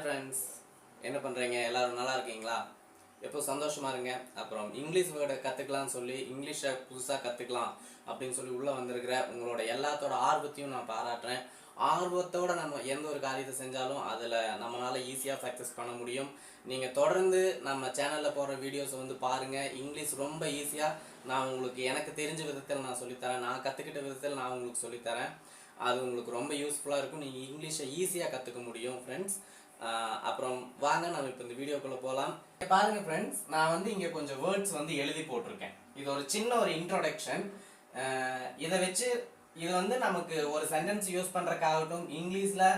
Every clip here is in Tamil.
ஃப்ரெண்ட்ஸ், என்ன பண்ணுறீங்க? எல்லோரும் நல்லா இருக்கீங்களா? எப்போ சந்தோஷமா இருங்க. அப்புறம் இங்கிலீஷ் வேர்டை கற்றுக்கலாம்னு சொல்லி இங்கிலீஷை புதுசாக கற்றுக்கலாம் அப்படின்னு சொல்லி உள்ளே வந்திருக்கிற உங்களோட எல்லாத்தோட ஆர்வத்தையும் நான் பாராட்டுறேன். ஆர்வத்தோடு நம்ம எந்த ஒரு காரியத்தை செஞ்சாலும் அதில் நம்மளால் ஈஸியாக சக்ஸஸ் பண்ண முடியும். நீங்கள் தொடர்ந்து நம்ம சேனலில் போடுற வீடியோஸை வந்து பாருங்கள். இங்கிலீஷ் ரொம்ப ஈஸியாக நான் உங்களுக்கு எனக்கு தெரிஞ்ச விதத்தில் நான் சொல்லித்தரேன். நான் கற்றுக்கிட்ட விதத்தில் நான் உங்களுக்கு சொல்லித்தரேன். அது உங்களுக்கு ரொம்ப யூஸ்ஃபுல்லாக இருக்கும். நீங்கள் இங்கிலீஷை ஈஸியாக கற்றுக்க முடியும் ஃப்ரெண்ட்ஸ். அப்புறம் வாங்க நம்ம இப்போ இந்த வீடியோக்குள்ளே போகலாம். பாருங்கள் ஃப்ரெண்ட்ஸ், நான் வந்து இங்கே கொஞ்சம் வேர்ட்ஸ் வந்து எழுதி போட்டிருக்கேன். இது ஒரு சின்ன ஒரு இன்ட்ரோடக்ஷன். இதை வச்சு இது வந்து நமக்கு ஒரு சென்டென்ஸ் யூஸ் பண்ணுறதுக்காகட்டும், இங்கிலீஷில்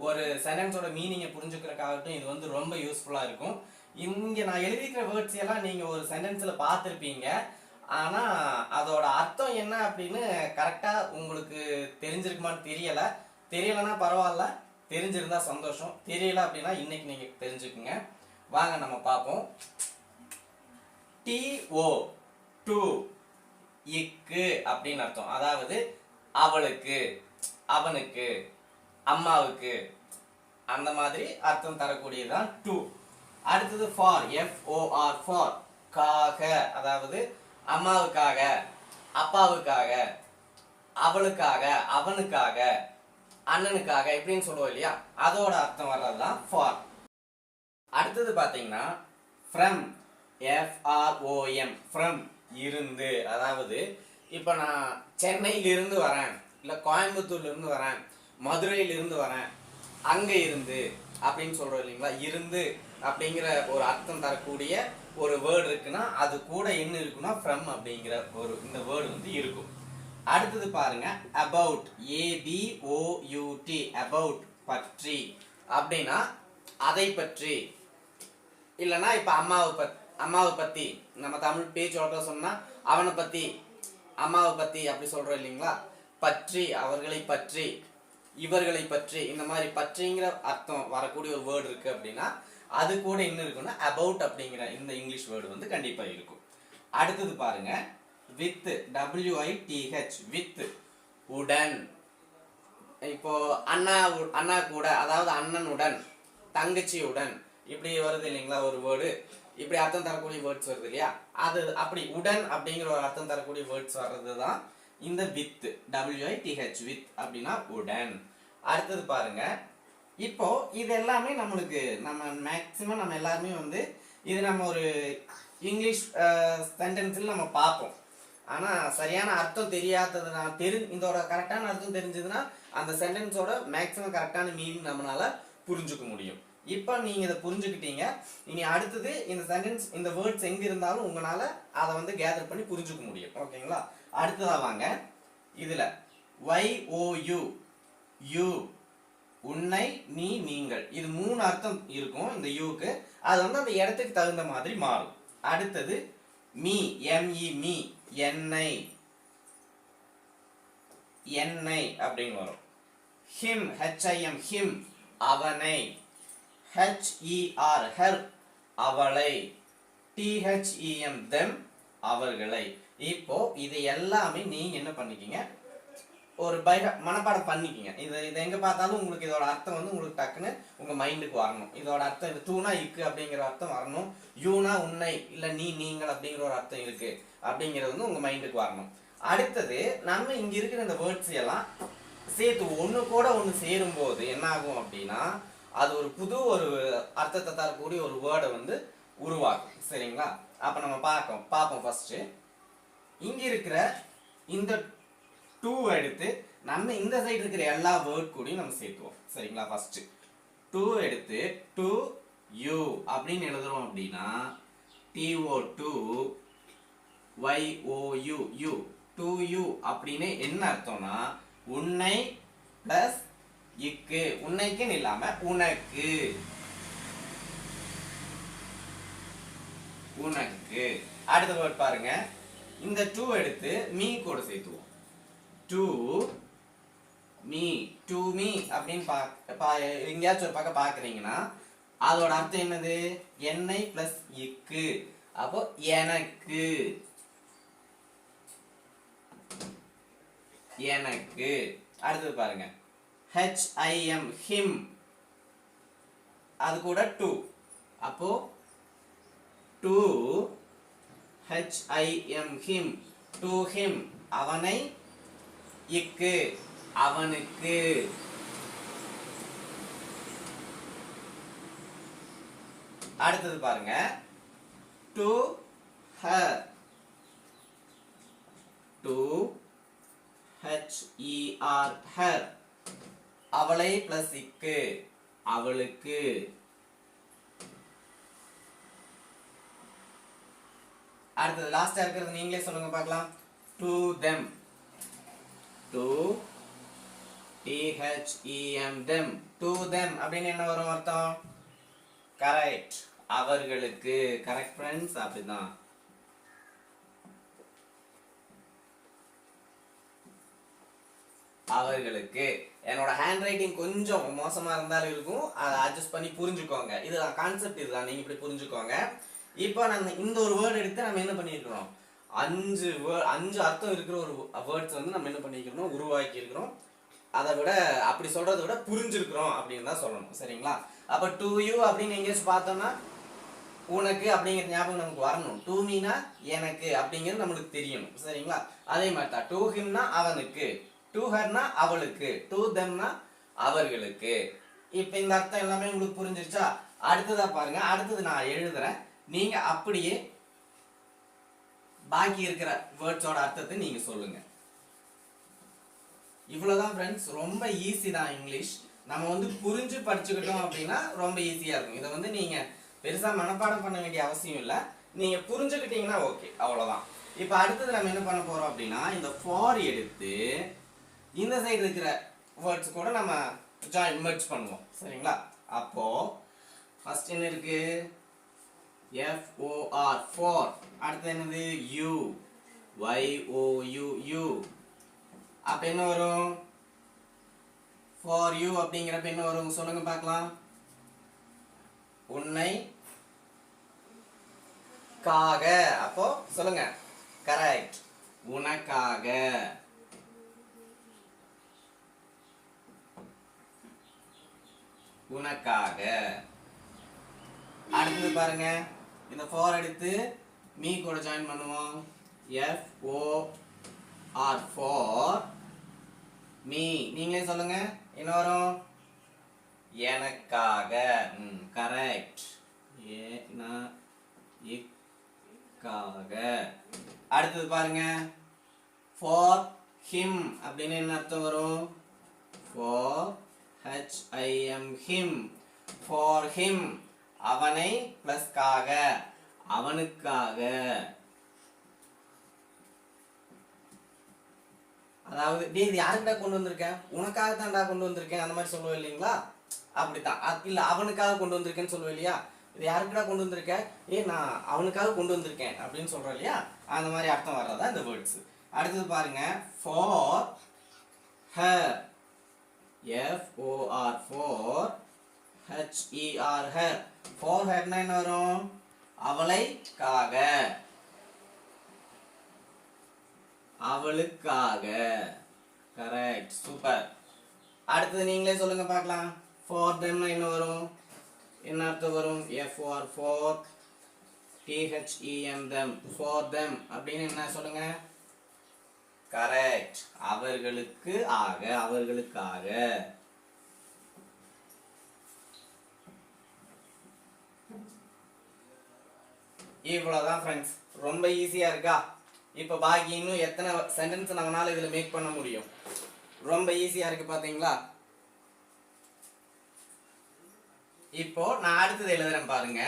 ஒரு சென்டென்ஸோட மீனிங்கை புரிஞ்சுக்கிறதுக்காகட்டும் இது வந்து ரொம்ப யூஸ்ஃபுல்லாக இருக்கும். இங்கே நான் எழுதிக்கிற வேர்ட்ஸ் எல்லாம் நீங்கள் ஒரு சென்டென்ஸில் பார்த்துருப்பீங்க. ஆனால் அதோட அர்த்தம் என்ன அப்படின்னு கரெக்டாக உங்களுக்கு தெரிஞ்சிருக்குமான்னு தெரியலைன்னா பரவாயில்ல, தெரிஞ்சிருந்தா சந்தோஷம். தெரியல அப்படின்னா இன்னைக்கு நீங்க தெரிஞ்சுக்குங்க. வாங்க நம்ம பார்ப்போம். TO டு இக்கு அப்படின்னு அர்த்தம். அதாவது அவளுக்கு, அவனுக்கு, அம்மாவுக்கு அந்த மாதிரி அர்த்தம் தரக்கூடியதுதான் டு. அடுத்தது ஃபார், FOR ஃபார், காக, அதாவது அம்மாவுக்காக, அப்பாவுக்காக, அவளுக்காக, அவனுக்காக, அண்ணனுக்காக இப்படின்னு சொல்லுவோம் இல்லையா, அதோட அர்த்தம் வர்றதுதான் ஃபார். அடுத்தது பார்த்தீங்கன்னா ஃப்ரம், FROM ஃப்ரம், இருந்து. அதாவது இப்போ நான் சென்னையிலிருந்து வரேன், இல்லை கோயம்புத்தூர்லேருந்து வரேன், மதுரையிலிருந்து வரேன், அங்கே இருந்து அப்படின்னு சொல்கிறோம் இல்லைங்களா. இருந்து அப்படிங்கிற ஒரு அர்த்தம் தரக்கூடிய ஒரு வேர்டு இருக்குன்னா அது கூட என்ன இருக்குன்னா ஃப்ரம் அப்படிங்கிற ஒரு இந்த வேர்டு வந்து இருக்கும். அடுத்தது பாருங்க, அபவுட், ABOUT அபவுட், பற்றி அப்படின்னா அதை பற்றி. இல்லைன்னா இப்போ அம்மாவை பற்றி நம்ம தமிழ் பேச்சு வழக்கில் சொன்னால் அவனை பற்றி, அம்மாவை பற்றி அப்படி சொல்கிறோம் இல்லைங்களா. பற்றி, அவர்களை பற்றி, இவர்களை பற்றி, இந்த மாதிரி பற்றிங்கிற அர்த்தம் வரக்கூடிய ஒரு வேர்டு இருக்குது அப்படின்னா அது கூட என்ன இருக்குன்னா அபவுட் அப்படிங்கிற இந்த இங்கிலீஷ் வேர்டு வந்து கண்டிப்பாக இருக்கும். அடுத்தது பாருங்க, வித், WITH வித், உடன். இப்போ அண்ணா கூட, அதாவது அண்ணனுடன், தங்கச்சியுடன் இப்படி வருது இல்லைங்களா ஒரு வேர்டு. இப்படி அர்த்தம் தரக்கூடிய வேர்ட்ஸ் வருது இல்லையா, அது அப்படி உடன் அப்படிங்கிற ஒரு அர்த்தம் தரக்கூடிய வேர்ட்ஸ் வர்றது தான் இந்த வித், WITH வித் அப்படின்னா உடன். அடுத்தது பாருங்க, இப்போ இது எல்லாமே நம்மளுக்கு மேக்சிமம் நம்ம எல்லாருமே வந்து இது நம்ம ஒரு இங்கிலீஷ் சென்டென்ஸில் நம்ம பார்ப்போம். ஆனால் சரியான அர்த்தம் தெரியாததுனா இதோட கரெக்டான அர்த்தம் தெரிஞ்சதுன்னா அந்த சென்டென்ஸோட மேக்ஸிமம் கரெக்டான மீனிங் நம்மளால புரிஞ்சுக்க முடியும். இப்போ நீங்கள் இதை புரிஞ்சுக்கிட்டீங்க. இனி அடுத்தது இந்த சென்டென்ஸ், இந்த வேர்ட்ஸ் எங்கே இருந்தாலும் உங்களால் அதை வந்து கேதர் பண்ணி புரிஞ்சுக்க முடியும். ஓகேங்களா. அடுத்ததாக வாங்க, இதில் YOU யூ, உன்னை, நீ, நீங்கள், இது 3 அர்த்தம் இருக்கும் இந்த யூக்கு. அது வந்து அந்த இடத்துக்கு தகுந்த மாதிரி மாறும். அடுத்தது மீ, MEE மீ, என்னை, என்னை அப்படின்னு வரும். ஹிம், HIM ஹிம், அவனை, HER ஹெர், அவளை, THEM தெம், அவர்களை. இப்போ இது எல்லாமே நீங்க என்ன பண்ணிக்கிங்க, ஒரு மனப்பாடம் பண்ணிக்கிங்க. இது எங்க பார்த்தாலும் உங்களுக்கு இதோட அர்த்தம் வந்து உங்களுக்கு டக்குன்னு உங்க மைண்டுக்கு வரணும். இதோட அர்த்தம் இது தூணா இக்கு அப்படிங்கிற அர்த்தம் வரணும். யூனா உன்னை, இல்ல நீ, நீங்கள் அப்படிங்கிற ஒரு அர்த்தம் இருக்கு அப்படிங்கிறது வந்து உங்க மைண்டுக்கு வரணும். அடுத்தது நம்ம இங்க இருக்கிற இந்த வேர்ட்ஸ் எல்லாம் சேர்த்து ஒண்ணு கூட ஒண்ணு சேரும் போது என்ன ஆகும் அப்படின்னா அது ஒரு புது ஒரு அர்த்தத்தை தரக்கூடிய ஒரு வேர்டை வந்து உருவாக்கும். சரிங்களா. அப்ப நம்ம பார்ப்போம். ஃபர்ஸ்ட் இங்க இருக்கிற இந்த டூ எடுத்து நம்ம இந்த சைடு இருக்கிற எல்லா வேர்ட் கூடயும் நம்ம சேர்த்துவோம். சரிங்களா. ஃபர்ஸ்ட் டூ எடுத்து டு யூ அப்படின்னு எழுதுறோம் அப்படின்னா TO2 YOU you, to you அப்படின்னு என்ன அர்த்தம்னா உன்னை பிளஸ் இக்கு, உன்னைக்குன்னு இல்லாம உனக்கு, உனக்கு. அடுத்த வேர்ட் பாருங்க, இந்த டூ எடுத்து மீ கூட சேர்த்துவோம். டு மீ, டு மீ அப்படின்னு எங்கேயாச்சும் ஒரு பக்கம் பார்க்குறீங்கன்னா அதோட அர்த்தம் என்னது, என்னை பிளஸ் இக்கு. அப்போ எனக்கு, எனக்கு. அடுத்தது பாருங்க, HIM ஹிம், அது கூட டு. அப்போ to HIM him, to him அவனை, இக்கு அவனுக்கு. அடுத்தது பாருங்க, to her, to HER her அவளை பிளஸ் இக்கு அவளுக்கு. அடுத்தது லாஸ்டா இருக்கிறது நீங்களே சொல்லுங்க பார்க்கலாம். to them, to THEM them, to them அப்படின்னு என்ன வரும் அர்த்தம்? கரெக்ட், அவர்களுக்கு. கரெக்ட் ஃப்ரெண்ட்ஸ், அப்படிதான். அவர்களுக்கு. என்னோட ஹேண்ட் ரைட்டிங் கொஞ்சம் மோசமா இருந்தாலும் இருக்கும், அதை அட்ஜஸ்ட் பண்ணி புரிஞ்சுக்கோங்க. இதுதான் கான்செப்ட், இதுதான், நீங்க இப்படி புரிஞ்சுக்கோங்க. இப்போ நம்ம இந்த ஒரு வேர்டு எடுத்து நம்ம என்ன பண்ணிருக்கிறோம், 5 அர்த்தம் இருக்கிற ஒரு வேர்ட்ஸ் வந்து நம்ம என்ன பண்ணிக்கிறோம், உருவாக்கி இருக்கிறோம். அதை விட அப்படி சொல்றதை விட புரிஞ்சிருக்கிறோம் அப்படின்னு தான் சொல்லணும். சரிங்களா? அப்ப டு யூ அப்படின்னு எங்கேயாச்சும் பார்த்தோம்னா உனக்கு அப்படிங்கிற ஞாபகம் நமக்கு வரணும். டு மீனா எனக்கு அப்படிங்கிறது நம்மளுக்கு தெரியணும். சரிங்களா? அதே மாதிரி தான் டு ஹிம்னா அவனுக்கு, டு ஹர்னா அவளுக்கு, டு தெம்னா அவர்களுக்கு. இப்ப இந்த அர்த்தம் எல்லாமே உங்களுக்கு புரிஞ்சிருச்சா? அடுத்ததா பாருங்க, அடுத்தது நான் எழுதுறேன், நீங்க அப்படியே பாக்கி இருக்கிற வேர்ட்ஸோட அர்த்தத்தை நீங்க சொல்லுங்க. இவ்வளவுதான் ஃப்ரெண்ட்ஸ், ரொம்ப ஈஸி தான் இங்கிலீஷ். நம்ம வந்து புரிஞ்சு படிச்சுக்கிட்டோம் அப்படின்னா ரொம்ப ஈஸியா இருக்கும். இதை வந்து நீங்க பெருசா மனப்பாடம் பண்ண வேண்டிய அவசியம் இல்லை, நீங்க புரிஞ்சுக்கிட்டீங்கன்னா ஓகே, அவ்வளவுதான். இப்ப அடுத்தது நம்ம என்ன பண்ண போறோம் அப்படின்னா, இந்த ஃபார் எடுத்து இந்த சைடு இருக்கிற வேர்ட்ஸ் கூட நம்ம ஜாயின் மெர்ஜ் பண்ணுவோம். சரிங்களா? அப்போ ஃபர்ஸ்ட் என்ன இருக்கு, FOR for. அடுத்து என்னது, YOU. அப்ப என்ன வரும், for you அப்படிங்கிறப்ப என்ன வரும் சொல்லுங்க பார்க்கலாம். உன்னை காக. அப்போ சொல்லுங்க, கரெக்ட், உனக்காக. உனக்காக. அடுத்தது பாருங்க, இந்த for எடுத்து மீ கூட ஜாயின் பண்ணுவோம். FOR for me. நீங்களே சொல்லுங்க, என்ன வரும், எனக்காக. கரெக்ட், எனக்காக. அடுத்தது பாருங்க, for him அப்படின்னு என்ன அர்த்தம் வரும், for HIM him, for him அவனை பிளஸ் காக அவனுக்காக. அதாவது இது யாருக்கிட்ட கொண்டு வந்திருக்கேன், உனக்காக தான்டா கொண்டு வந்திருக்கேன் அந்த மாதிரி சொல்லுவேன் இல்லைங்களா? அப்படித்தான். இல்ல அவனுக்காக கொண்டு வந்திருக்கேன்னு சொல்லுவேன் இல்லையா? இது யாருக்கிட்ட கொண்டு வந்திருக்கேன், நான் அவனுக்காக கொண்டு வந்திருக்கேன் அப்படின்னு சொல்றேன் இல்லையா? அந்த மாதிரி அர்த்தம் வர்றதா இந்த வேர்ட்ஸ். அடுத்தது பாருங்க, for her, FOR for HER her. for her என்ன வரும், அவளைக்காக, அவளுக்காக. Correct, super. அடுத்தது நீங்களே சொல்லுங்க பார்க்கலாம். for them என்ன வரும், என்ன அர்த்தம் வரும், FOR for THEM them, for them அப்படின்னு என்ன சொல்லுங்க, கரெக்ட், அவர்களுக்கு ஆக, அவர்களுக்காக. இவ்வளவுதான் ஃப்ரெண்ட்ஸ், ரொம்ப ஈஸியா இருக்கா? இப்ப பாக்கி இன்னும் எத்தனை சென்டென்ஸ் நம்மளால இதுல மேக் பண்ண முடியும், ரொம்ப ஈஸியா இருக்கு பாத்தீங்களா? இப்போ நான் அடுத்தது எழுதுறேன் பாருங்க.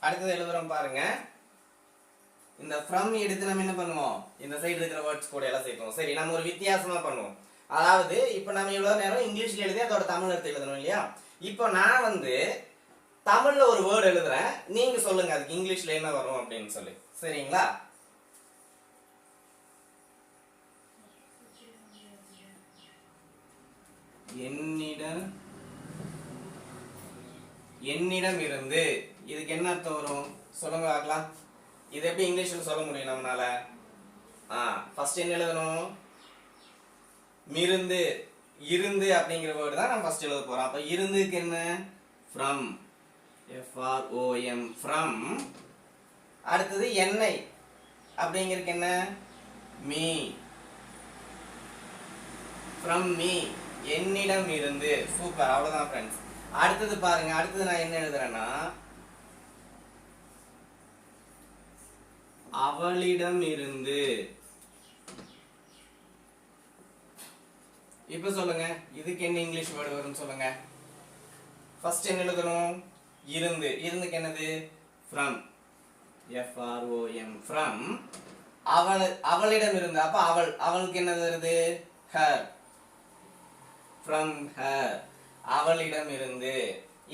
அடுத்தது எழுதுறோம் பாருங்க. இந்த from எடுத்து நம்ம என்ன பண்ணுவோம், இந்த சைடு இருக்கிற வேர்ட்ஸ் கூட எல்லாம் சேர்ப்போம். சரி, நம்ம ஒரு வித்தியாசமா பண்ணுவோம். அதாவது இப்போ நம்ம இவ்வளவு நேரம் இங்கிலீஷ்ல எழுதி அதோட தமிழ் அர்த்தம் எழுதணும் இல்லையா? இப்போ நான் வந்து தமிழ்ல ஒரு வேர்டு எழுதுறேன், நீங்க சொல்லுங்க அதுக்கு இங்கிலீஷ்ல என்ன வரும் அப்படின்னு சொல்லி. சரிங்களா? என்னிடம் என்னிடம் இருந்து. இதுக்கு என்ன அர்த்தம் வரும் சொல்லுங்க பார்க்கலாம். இது எப்படி இங்கிலீஷ்ல சொல்ல முடியும் நம்மளால? ஃபர்ஸ்ட் என்ன எழுதணும்? மிருந்து. இருந்து அப்படிங்கிற வேர்டு தான் நம்ம ஃபர்ஸ்ட் எழுத போறோம். அப்ப இருந்துக்கு என்ன? from. from. from. அடுத்தது என்னை அப்படிங்கிறதுக்கு என்ன? me. from me. என்னிடம் இருந்து. சூப்பர், அவ்வளவுதான் ஃப்ரெண்ட்ஸ். அடுத்தது பாருங்க, அடுத்தது நான் என்ன எழுதுறேன்னா அவளிடம் இருந்து. இப்ப சொல்லுங்க, இதுக்கு என்ன இங்கிலீஷ் வேர்டு வரும்னு சொல்லுங்க. ஃபர்ஸ்ட் என்ன எழுதணும்? இருந்து. இருந்துக்கு என்னது? from. from. அவளிடம் இருந்து. அப்ப அவளுக்கு என்ன வருது? her. from her. அவளிடம் இருந்து.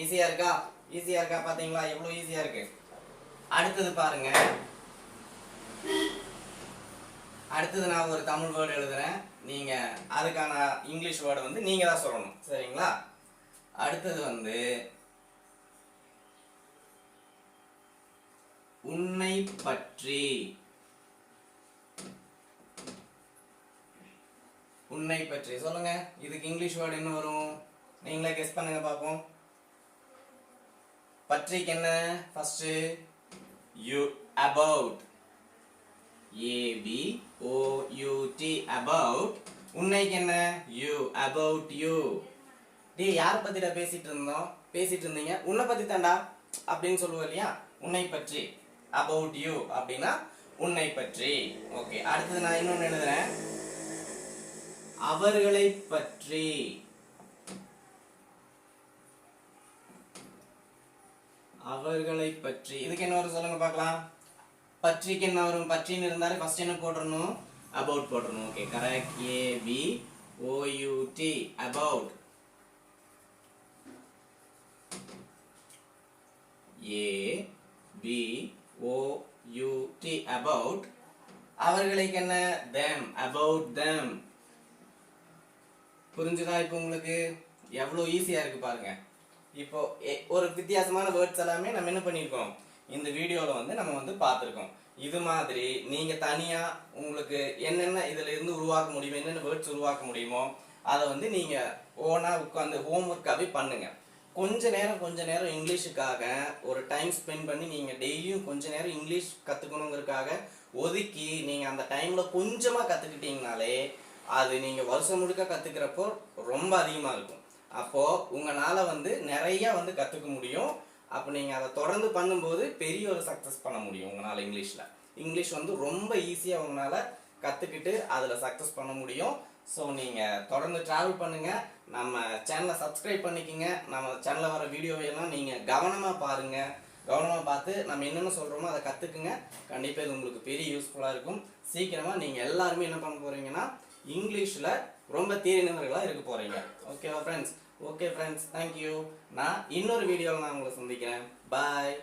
ஈஸியா இருக்கா? ஈஸியா இருக்கா? பாத்தீங்களா எவ்வளவு ஈஸியா இருக்கு? அடுத்தது பாருங்க, அடுத்தது நான் ஒரு தமிழ் வேர்டு எழுதுறேன். நீங்க அதுக்கான இங்கிலீஷ் வேர்டு வந்து நீங்க தான் சொல்லணும், சரிங்களா? அடுத்தது வந்து உன்னை பற்றி. உன்னை பற்றி சொல்லுங்க. இதுக்கு இங்கிலீஷ் வேர்டு என்ன வரும்? நீங்களே கெஸ் பண்ணுங்க பாப்போம். பற்றிக்கு என்ன? First you. about. about. about. உன்னைக்கு என்ன? you. about you. டேய் யார பத்திடா பேசிட்டு இருந்தீங்க? உன்னை பத்தி தான்டா அப்படின்னு சொல்லுவோம் இல்லையா? உன்னை பற்றி. about you அப்படின்னா உன்னை பற்றி. ஓகே, அடுத்தது நான் இன்னொன்னு எழுதுறேன். அவர்களை பற்றி. அவர்களை பற்றி. இதுக்கு என்ன வரும் சொல்லுங்க பார்க்கலாம். பற்றிக்கு என்ன வரும்? பற்றின்னு இருந்தாலே ஃபர்ஸ்ட் என்ன போடணும்? about போடணும். Okay, correct. about. about. about. அவர்களுக்கு என்ன? them. about them. புரிஞ்சுதா இப்போ உங்களுக்கு? எவ்வளவு ஈஸியா இருக்கு பாருங்க. இப்போ ஒரு வித்தியாசமான வேர்ட்ஸ் எல்லாமே நம்ம என்ன பண்ணியிருக்கோம், இந்த வீடியோவில் வந்து நம்ம வந்து பார்த்துருக்கோம். இது மாதிரி நீங்கள் தனியாக உங்களுக்கு என்னென்ன இதில் இருந்து உருவாக்க முடியுமோ, என்னென்ன வேர்ட்ஸ் உருவாக்க முடியுமோ அதை வந்து நீங்கள் ஓனாக உட்காந்து ஹோம்ஒர்க்காகவே பண்ணுங்கள். கொஞ்ச நேரம் இங்கிலீஷுக்காக ஒரு டைம் ஸ்பெண்ட் பண்ணி நீங்கள் டெய்லியும் கொஞ்ச நேரம் இங்கிலீஷ் கற்றுக்கணுங்கிறதுக்காக ஒதுக்கி நீங்கள் அந்த டைமில் கொஞ்சமாக கற்றுக்கிட்டீங்கனாலே அது நீங்கள் வருஷம் முழுக்க கற்றுக்கிறப்போ ரொம்ப அதிகமாக இருக்கும். அப்போது உங்களால் வந்து நிறைய வந்து கற்றுக்க முடியும். அப்போ நீங்கள் அதை தொடர்ந்து பண்ணும்போது பெரிய ஒரு சக்ஸஸ் பண்ண முடியும் உங்களால். இங்கிலீஷ் வந்து ரொம்ப ஈஸியாக உங்களால் கற்றுக்கிட்டு அதில் சக்ஸஸ் பண்ண முடியும். ஸோ நீங்கள் தொடர்ந்து ட்ராவல் பண்ணுங்கள். நம்ம சேனலை சப்ஸ்கிரைப் பண்ணிக்கோங்க. நம்ம சேனலில் வர வீடியோவையெல்லாம் நீங்கள் கவனமாக பாருங்கள். கவனமாக பார்த்து நம்ம என்னென்ன சொல்கிறோமோ அதை கற்றுக்குங்க. கண்டிப்பாக இது உங்களுக்கு பெரிய யூஸ்ஃபுல்லாக இருக்கும். சீக்கிரமாக நீங்கள் எல்லாருமே என்ன பண்ண போகிறீங்கன்னா இங்கிலீஷில் ரொம்ப தேறினவர்களாக இருக்க போகிறீங்க. ஓகேவா ஃப்ரெண்ட்ஸ்? Okay friends, thank you. நான் இன்னொரு வீடியோவில் நான் உங்களை சந்திக்கிறேன். பாய்.